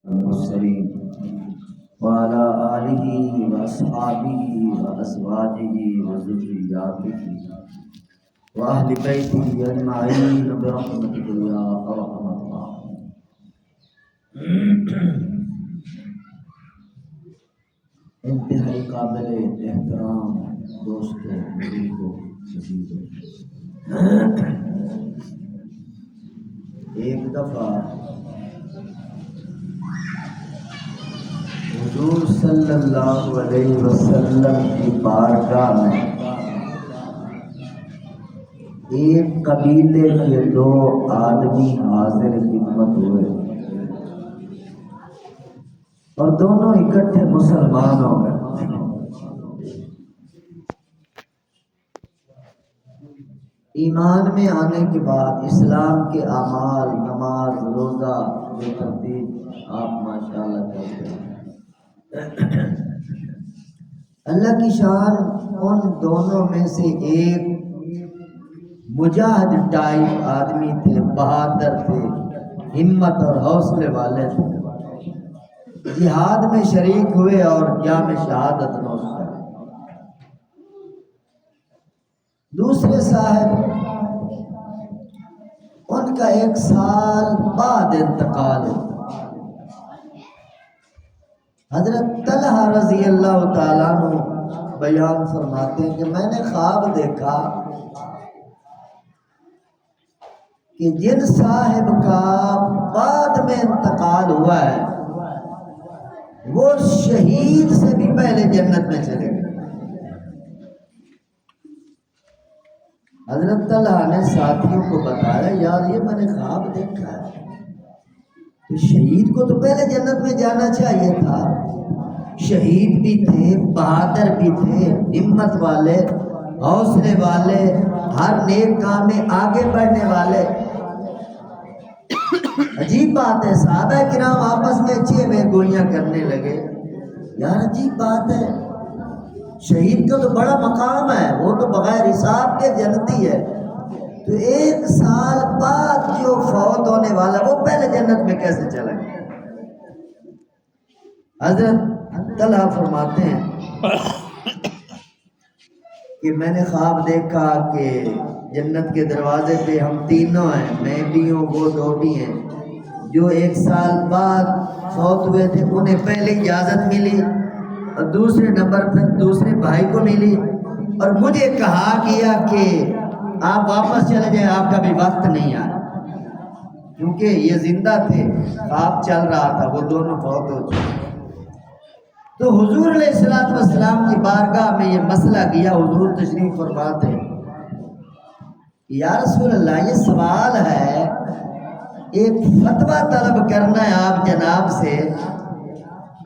المرسلين وعلى آله وأصحابه وأزواجه وذرياته وأهل بيته أجمعين برحمتك يا أرحم الراحمين۔ انتہائی قابل احترام دوستوں، بزرگوں، عزیزوں، ایک دفعہ حضور صلی اللہ علیہ وسلم کی بارگاہ میں ایک قبیلے کے دو آدمی حاضر خدمت ہوئے اور دونوں اکٹھے مسلمان ہو گئے۔ ایمان میں آنے کے بعد اسلام کے اعمال، نماز، روزہ کی ترتیب آپ ماشاءاللہ کرتے ہیں۔ اللہ کی شان، ان دونوں میں سے ایک مجاہد ٹائپ آدمی تھے، بہادر تھے، ہمت اور حوصلے والے تھے، جہاد میں شریک ہوئے اور جام شہادت نوش کرے۔ دوسرے صاحب، ان کا 1 سال بعد انتقال ہوا۔ حضرت طلحہ رضی اللہ تعالیٰ عنہ بیان فرماتے ہیں کہ میں نے خواب دیکھا کہ جن صاحب کا بعد میں انتقال ہوا ہے وہ شہید سے بھی پہلے جنت میں چلے گئے۔ حضرت طلحہ نے ساتھیوں کو بتایا، یار یہ میں نے خواب دیکھا ہے تو شہید کو تو پہلے جنت میں جانا چاہیے تھا۔ شہید بھی تھے، بہادر بھی تھے، ہمت والے، حوصلے والے، ہر نیک کام میں آگے بڑھنے والے۔ عجیب بات ہے، صحابہ کرام آپس میں اچھی میں گولیاں کرنے لگے، یار عجیب بات ہے، شہید کا تو بڑا مقام ہے، وہ تو بغیر حساب کے جنتی ہے، تو 1 سال بعد جو فوت ہونے والا وہ پہلے جنت میں کیسے چلا گیا؟ حضرت طلحہ فرماتے ہیں کہ میں نے خواب دیکھا کہ جنت کے دروازے پہ ہم تینوں ہیں، میں بھی ہوں، وہ 2 بھی ہیں۔ جو 1 سال بعد فوت ہوئے تھے انہیں پہلے اجازت ملی اور دوسرے نمبر پر دوسرے بھائی کو ملی، اور مجھے کہا گیا کہ آپ واپس چلے جائیں، آپ کا بھی وقت نہیں آیا، کیونکہ یہ زندہ تھے، خواب چل رہا تھا، وہ دونوں فوت ہو چکے۔ تو حضور علیہ السلام کی بارگاہ میں یہ مسئلہ کیا، حضور تشریف فرماتے ہیں، یا رسول اللہ یہ سوال ہے، ایک فتویٰ طلب کرنا ہے آپ جناب سے،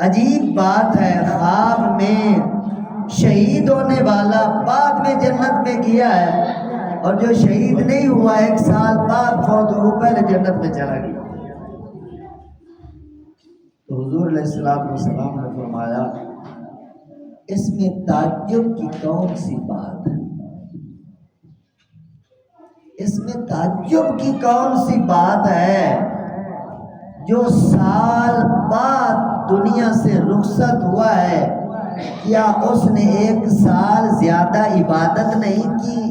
عجیب بات ہے، خواب میں شہید ہونے والا بعد میں جنت میں گیا ہے اور جو شہید نہیں ہوا 1 سال بعد فوت ہوا وہ پہلے جنت میں چلا گیا۔ تو حضور علیہ السلام نے فرمایا، اس میں تعجب کی کون سی بات ہے؟ اس میں تعجب کی کون سی بات ہے؟ جو سال بعد دنیا سے رخصت ہوا ہے، کیا اس نے 1 سال زیادہ عبادت نہیں کی؟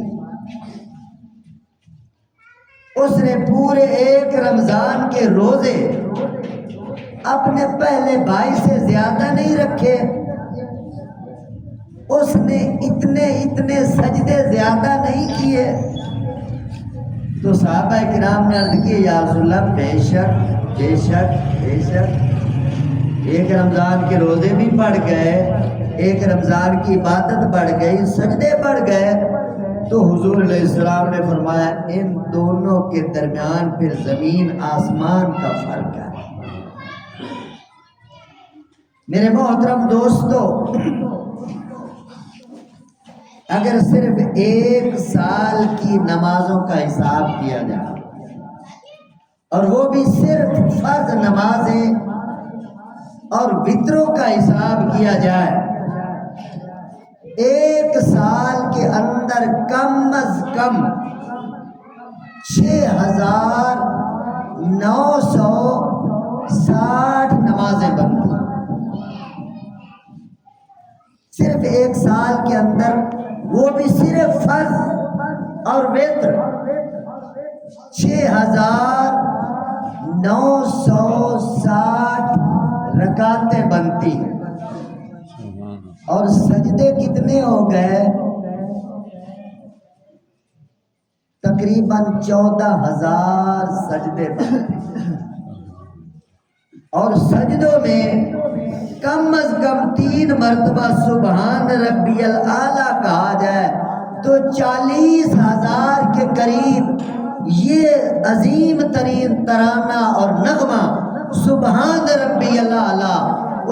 اس نے پورے 1 رمضان کے روزے اپنے پہلے بھائی سے زیادہ نہیں رکھے؟ اس نے اتنے سجدے زیادہ نہیں کیے؟ تو صحابہ کرام نے عرض کی، یا رسول اللہ بے شک 1 رمضان کے روزے بھی بڑھ گئے، 1 رمضان کی عبادت بڑھ گئی، سجدے بڑھ گئے۔ تو حضور علیہ السلام نے فرمایا، ان دونوں کے درمیان پھر زمین آسمان کا فرق ہے۔ میرے محترم دوستو، اگر صرف 1 سال کی نمازوں کا حساب کیا جائے اور وہ بھی صرف فرض نمازیں اور وتروں کا حساب کیا جائے، 1 سال کے اندر کم از کم 6,960 نماز صرف ایک سال کے اندر، وہ بھی صرف فرض اور وتر 6960 رکعتیں بنتی ہیں، اور سجدے کتنے ہو گئے؟ تقریباً 14,000 سجدے بنتے ہیں، اور سجدوں میں کم از کم 3 مرتبہ سبحان ربی الاعلیٰ کہا جائے تو 40,000 کے قریب یہ عظیم ترین ترانہ اور نغمہ سبحان ربی الاعلیٰ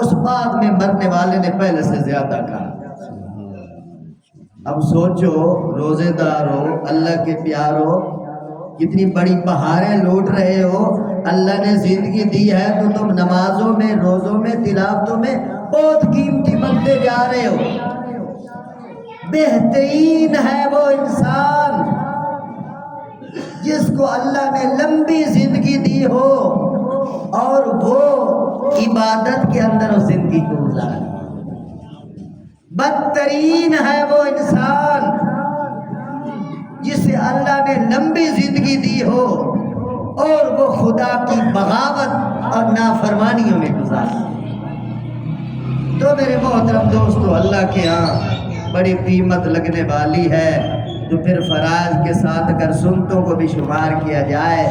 اس بعد میں مرنے والے نے پہلے سے زیادہ کہا۔ اب سوچو، روزے دار ہو، اللہ کے پیارو، کتنی بڑی بہاریں لوٹ رہے ہو، اللہ نے زندگی دی ہے تو تم نمازوں میں، روزوں میں، تلاوتوں میں بہت قیمتی بنتے جا رہے ہو۔ بہترین ہے وہ انسان جس کو اللہ نے لمبی زندگی دی ہو اور وہ عبادت کے اندر اس زندگی کو گزارے۔ بدترین ہے وہ انسان جسے اللہ نے لمبی زندگی دی ہو اور وہ خدا کی بغاوت اور نافرمانیوں میں گزارے۔ تو میرے محترم دوستو، اللہ کے ہاں بڑی قیمت لگنے والی ہے، تو پھر فرائض کے ساتھ اگر سنتوں کو بھی شمار کیا جائے،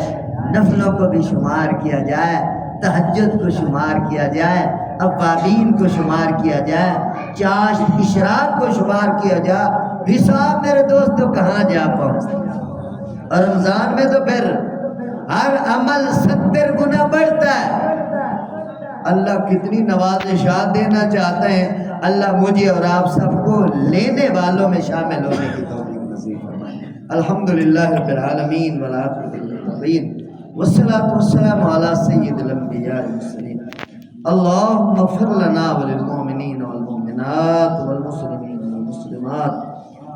نفلوں کو بھی شمار کیا جائے، تہجد کو شمار کیا جائے، اوابین کو شمار کیا جائے، چاشت اشراق کو شمار کیا جائے، حساب میرے دوستو کہاں جا پہنچتا؟ اور رمضان میں تو پھر ہر عمل 70 گنا بڑھتا ہے۔ اللہ کتنی نوازشات دینا چاہتے ہیں، اللہ مجھے اور آپ سب کو لینے والوں میں شامل ہونے کی توفیق نصیب فرمائے۔ الحمدللہ رب العالمین والعاقبۃ للمتقین والصلاۃ والسلام علی سید الانبیاء والمرسلین۔ اللهم اغفر لنا وللمؤمنین والمؤمنات والمسلمین والمسلمات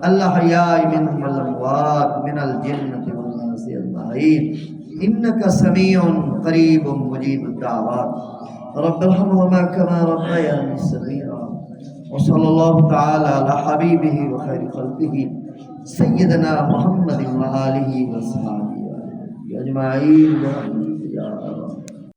الاحیاء منهم والاموات من الجنة والناس اجمعین انک سمیع قریب مجیب الدعوات رب ارحمهما كما ربياني صغيرا وصلى الله تعالى على حبيبه وخير خلقه سيدنا محمد وآله وصحبه أجمعين.